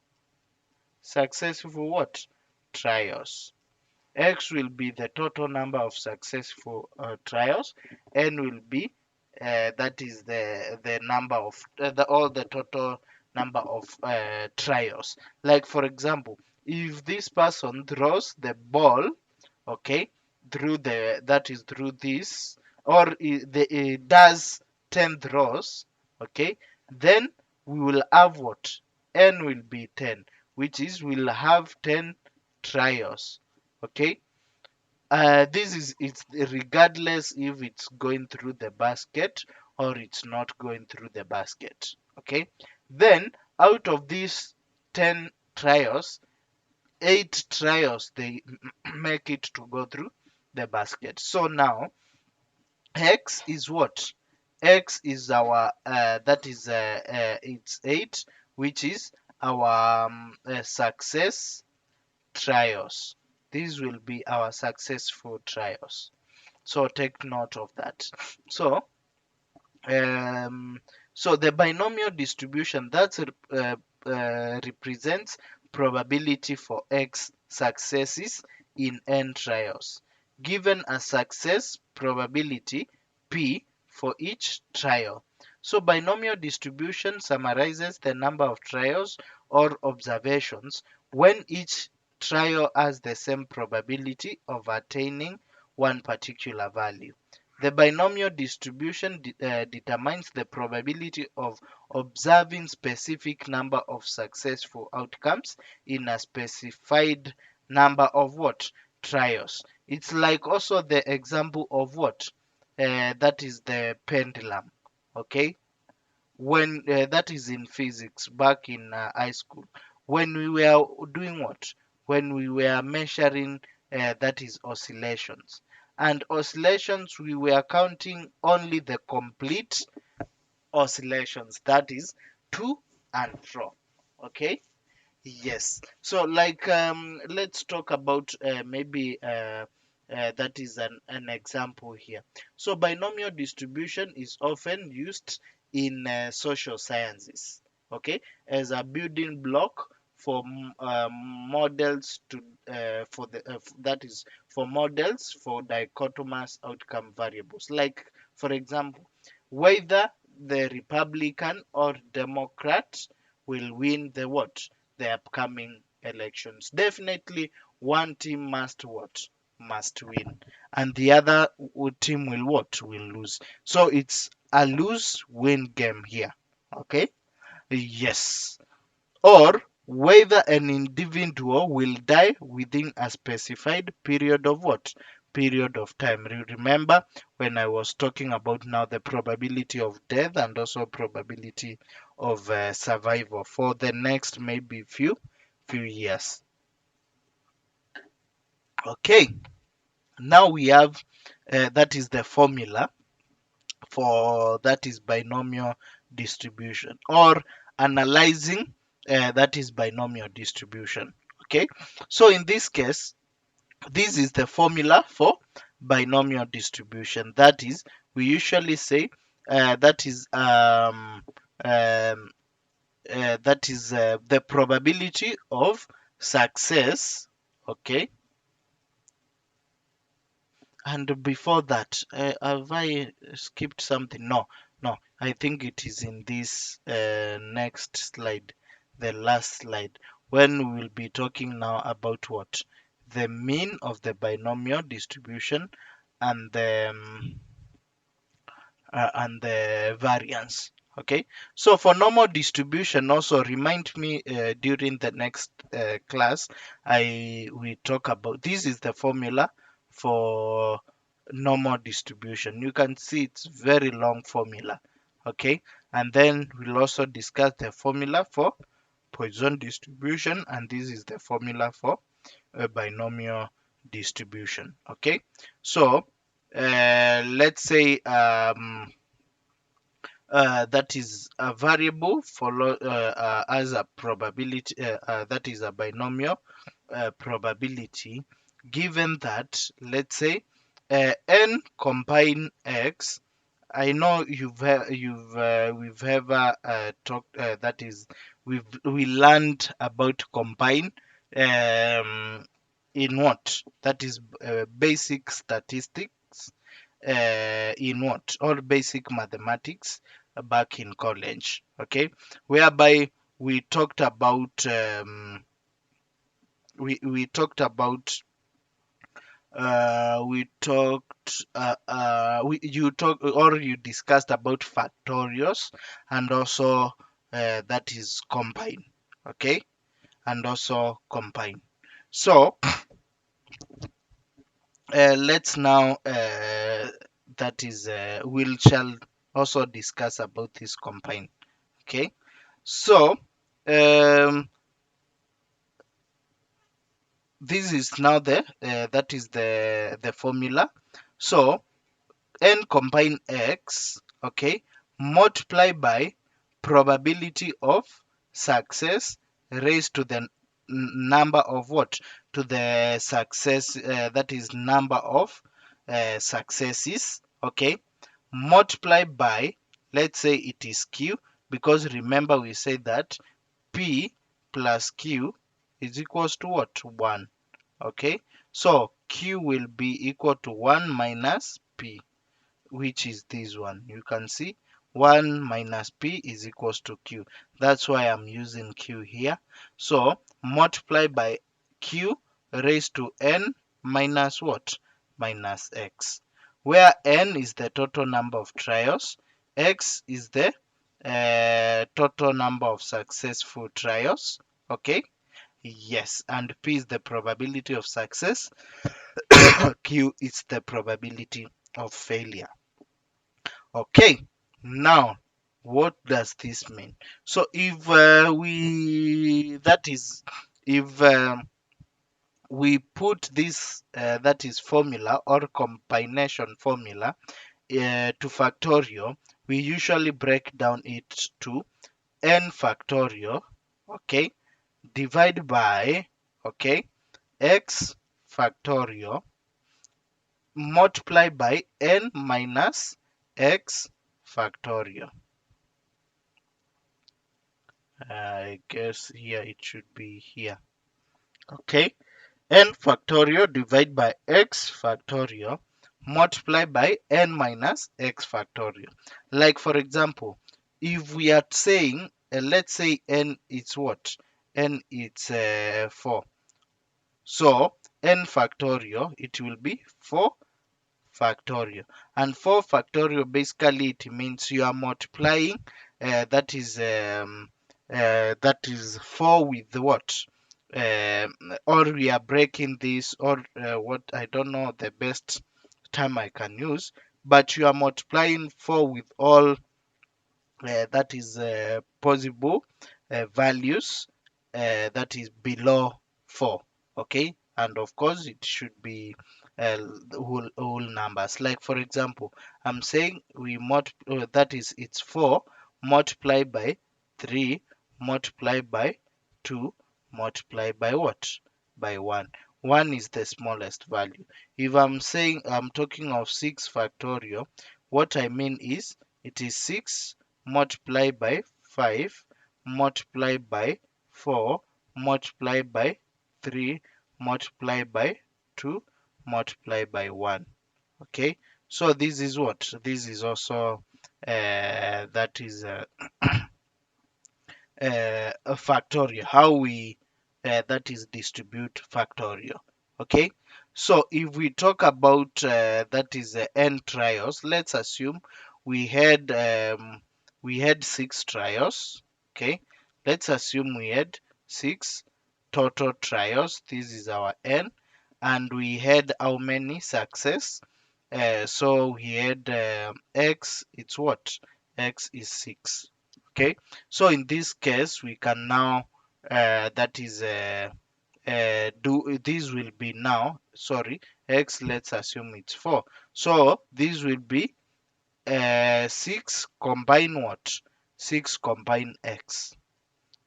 what? Trials. X will be the total number of successful trials. N will be that is the number of all the total number of trials. Like for example, if this person throws the ball, okay, through the that is through this, or it does 10 throws, okay, then we will have what? N will be 10, which is we'll have 10 trials. Okay, this is it's regardless if it's going through the basket or it's not going through the basket. Okay, then out of these 10 trials, 8 trials they make it to go through the basket. So now x is what? X is our that is it's 8, which is our success trials. These will be our successful trials. So take note of that. So um, so the binomial distribution that represents probability for x successes in n trials, given a success probability p for each trial. So binomial distribution summarizes the number of trials or observations when each trial has the same probability of attaining one particular value. The binomial distribution determines the probability of observing specific number of successful outcomes in a specified number of what? Trials. It's like also the example of what? That is the pendulum. Okay, when that is in physics back in high school, when we were doing what? When we were measuring that is oscillations, and oscillations we were counting only the complete oscillations, that is to and fro. Okay, Yes. So, like, let's talk about maybe that is an example here. So, binomial distribution is often used in social sciences, okay, as a building block for models to for the that is for models for dichotomous outcome variables. Like, for example, whether the Republican or Democrat will win the what? The upcoming elections. Definitely one team must what? Must win. And the other team will what? Will lose. So it's a lose-win game here. Okay? Yes. Or whether an individual will die within a specified period of what? Period of time. Remember when I was talking about now the probability of death and also probability of survival for the next maybe few years. Okay, now we have that is the formula for that is binomial distribution or analyzing that is binomial distribution. Okay, so in this case, this is the formula for binomial distribution. That is, we usually say that is um, the probability of success. Okay, and before that, have I skipped something? No, no. I think it is in this next slide, the last slide, when we will be talking now about what? The mean of the binomial distribution and the variance. Okay, so for normal distribution, also remind me during the next class, I we talk about this is the formula for normal distribution. You can see it's very long formula. Okay, and then we'll also discuss the formula for Poisson distribution, and this is the formula for a binomial distribution. Okay, so let's say that is a variable follow as a probability that is a binomial probability given that let's say n combine x. I know we've ever talked that is we learned about combine in what that is basic statistics in what all basic mathematics back in college, okay, whereby we talked about we talked about you talk or you discussed about factorials and also that is combine, okay, and also combine. So let's now that is we'll shall also discuss about this combine. Okay, so this is now the that is the formula. So n combine x, okay, multiply by probability of success raised to the number of what? To the success that is number of successes, okay, multiply by let's say it is q, because remember we said that p plus q is equals to what? 1. Okay, so q will be equal to 1 minus p, which is this one. You can see 1 minus p is equals to q. That's why I'm using q here. So multiply by q raised to n minus what? Minus x. Where n is the total number of trials, x is the total number of successful trials. Okay. Yes, and p is the probability of success. Q is the probability of failure. Okay, now what does this mean? So if we that is if we put this that is formula or combination formula to factorial, we usually break down it to n factorial, okay, divide by, okay, x factorial multiply by n minus x factorial. I guess here it should be here. Okay, n factorial divide by x factorial multiply by n minus x factorial. Like for example, if we are saying, let's say n is what? N is 4. So n factorial, it will be 4 factorial. And 4 factorial, basically it means you are multiplying, that is 4 with what? Or we are breaking this, or what, I don't know the best term I can use, but you are multiplying 4 with all that is possible values that is below 4. Okay, and of course it should be whole numbers. Like for example, I'm saying that is it's 4 multiplied by 3 multiplied by 2 multiplied by what? By 1. 1 is the smallest value. If I'm saying I'm talking of 6 factorial, what I mean is it is 6 multiply by 5 multiply by 4 multiply by 3 multiply by 2 multiply by 1. Okay, so this is what? This is also that is a factorial, how we that is distribute factorial. Okay, so if we talk about that is n trials, let's assume we had um, we had 6 trials. Okay, let's assume we had 6 total trials. This is our n, and we had how many success? So we had x, it's what? X is 6. Okay, so in this case we can now that is do this will be now, sorry, x, let's assume it's 4. So this will be 6 combine what? 6 combine x.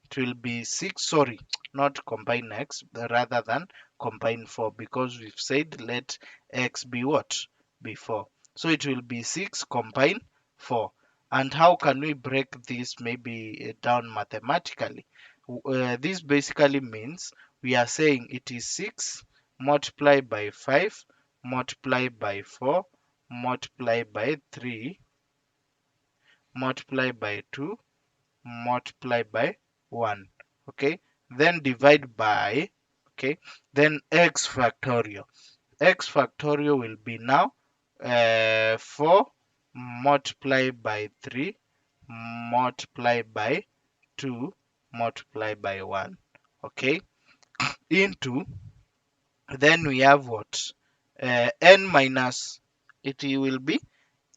It will be 6, sorry, not combine x, rather than combine 4, because we've said let x be what? Be 4. So it will be 6 combine 4. And how can we break this maybe down mathematically? This basically means we are saying it is 6 multiplied by 5 multiplied by 4 multiplied by 3 multiplied by 2 multiply by 1. Okay, then divide by, okay, then x factorial. X factorial will be now 4 multiplied by 3 multiplied by 2 multiplied by 1. Okay, into, then we have what? N minus, it will be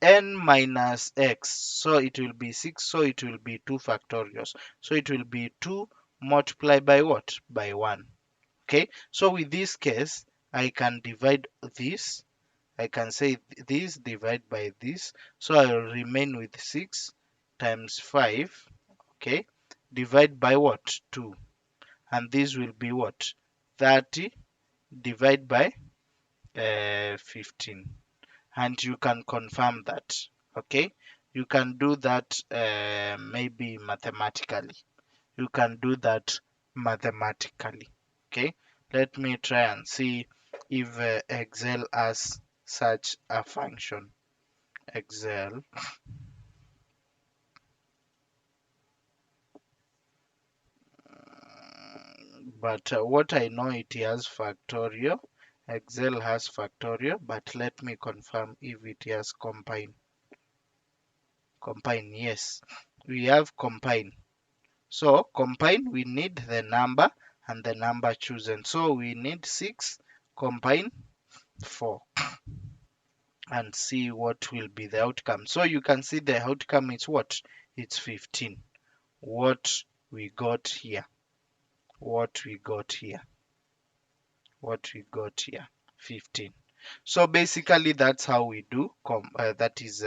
n minus x, so it will be 6, so it will be 2 factorials, so it will be 2 multiplied by what? By 1. Okay, so with this case I can divide this, I can say this divide by this, so I will remain with 6 times 5. Okay, divide by what? 2, and this will be what? 30 divide by 15. And you can confirm that. Okay, you can do that maybe mathematically, you can do that mathematically. Okay, let me try and see if excel has such a function. Excel, but what I know, it has factorial. Excel has factorial, but let me confirm if it has combine. Combine, yes, we have combine. So combine, we need the number and the number chosen. So we need 6 combine 4 and see what will be the outcome. So you can see the outcome is what? It's 15. What we got here. What we got here. What we got here. 15. So basically that's how we do that is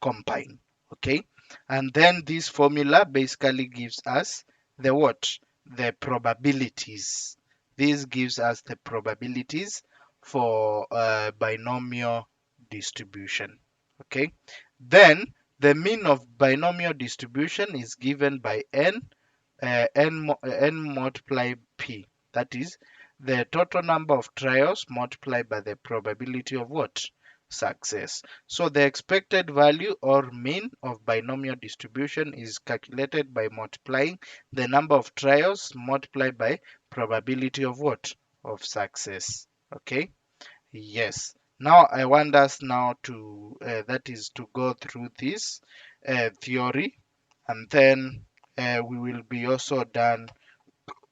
combine. Okay. And then this formula basically gives us the what? the probabilities. This gives us the probabilities for binomial distribution. Okay. Then the mean of binomial distribution is given by n multiply p. That is the total number of trials multiplied by the probability of what? Success. So the expected value or mean of binomial distribution is calculated by multiplying the number of trials multiplied by probability of what? Of success. Okay. Yes. Now I want us now to that is to go through this theory, and then we will be also done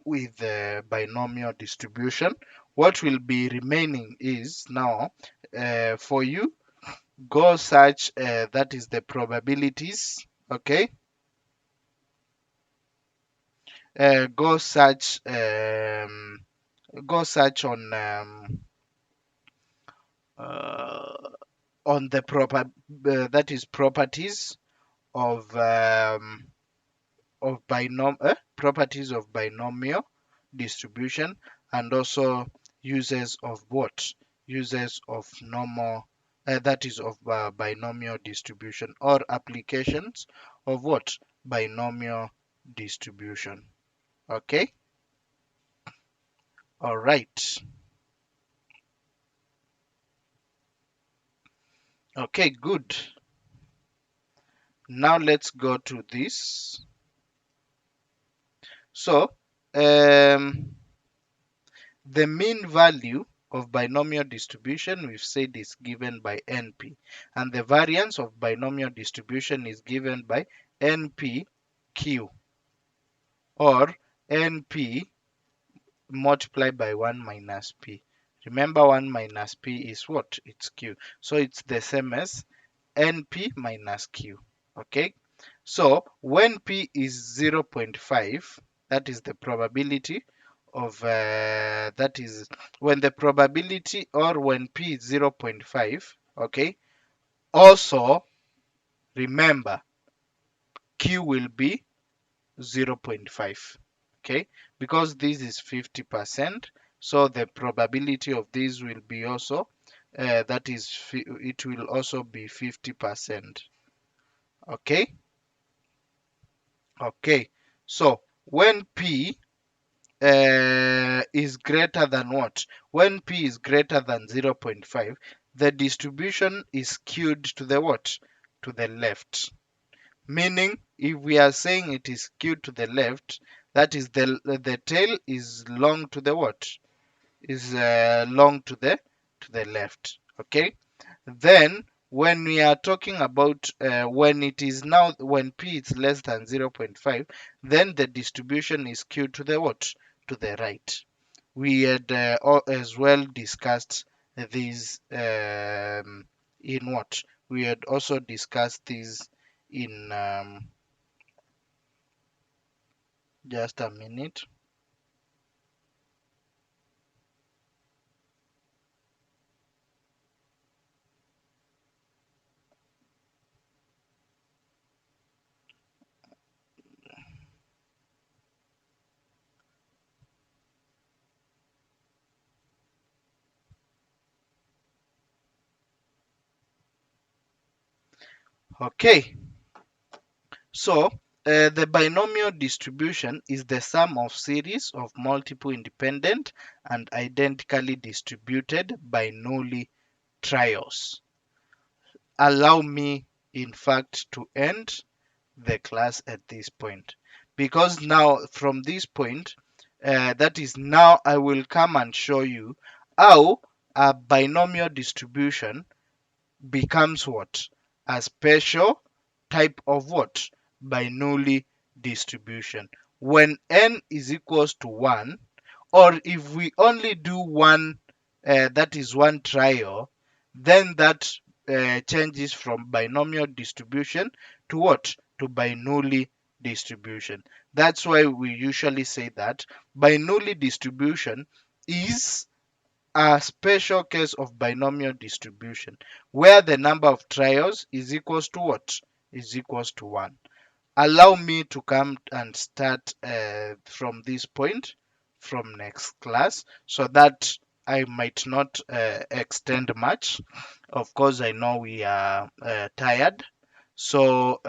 with the binomial distribution. What will be remaining is now for you go search that is the probabilities. Okay. Go search uh, on the proper that is properties of properties of binomial distribution, and also uses of what? Uses of normal that is of binomial distribution, or applications of what? Binomial distribution. Okay. All right. Okay, good. Now let's go to this. So the mean value of binomial distribution, we've said, is given by NP, and the variance of binomial distribution is given by NPQ, or NP multiplied by 1 minus P. Remember, 1 minus P is what? It's Q. So it's the same as NP minus Q. Okay. So when P is 0.5, that is the probability of that is when the probability, or when P is 0.5. Okay. Also remember, Q will be 0.5. Okay, because this is 50%, so the probability of this will be also that is it will also be 50%. Okay. Okay, so when P is greater than what? When P is greater than 0.5, the distribution is skewed to the what? To the left. Meaning, if we are saying it is skewed to the left, that is the tail is long to the what? Is long to the left. Okay. Then when we are talking about when it is now, when P is less than 0.5, then the distribution is skewed to the what? To the right. We had as well discussed these in what? We had also discussed these in just a minute. Okay, so the binomial distribution is the sum of series of multiple independent and identically distributed binary trials. Allow me, in fact, to end the class at this point, because now from this point, that is now I will come and show you how a binomial distribution becomes what? A special type of what? Binary distribution. When n is equals to 1, or if we only do one, that is one trial, then that changes from binomial distribution to what? To binary distribution. That's why we usually say that binary distribution is a special case of binomial distribution, where the number of trials is equals to what? Is equals to 1. allow me to come and start from this point from next class so that I might not extend much. Of course, I know we are tired. So